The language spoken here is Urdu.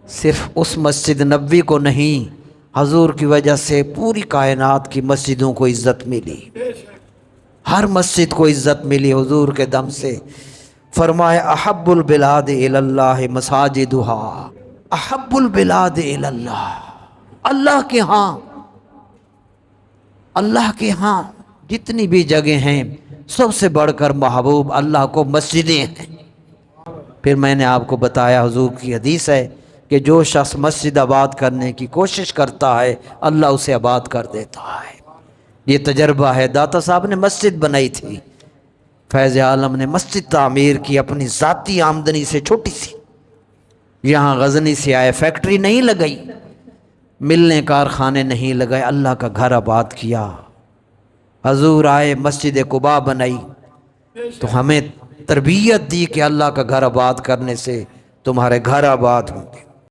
صرف اس مسجد نبوی کو نہیں، حضور کی وجہ سے پوری کائنات کی مسجدوں کو عزت ملی، ہر مسجد کو عزت ملی حضور کے دم سے۔ فرمایا احب البلاد الی اللہ مساجدہا، احب البلاد الی اللہ، اللہ کے ہاں، اللہ کے ہاں جتنی بھی جگہ ہیں سب سے بڑھ کر محبوب اللہ کو مسجدیں ہیں۔ پھر میں نے آپ کو بتایا حضور کی حدیث ہے کہ جو شخص مسجد آباد کرنے کی کوشش کرتا ہے اللہ اسے آباد کر دیتا ہے۔ یہ تجربہ ہے، داتا صاحب نے مسجد بنائی تھی، فیض عالم نے مسجد تعمیر کی اپنی ذاتی آمدنی سے چھوٹی سی، یہاں غزنی سے آئے، فیکٹری نہیں لگائی، ملنے کارخانے نہیں لگائے، اللہ کا گھر آباد کیا۔ حضور آئے مسجد قباء بنائی تو ہمیں تربیت دی کہ اللہ کا گھر آباد کرنے سے تمہارے گھر آباد ہوں گے۔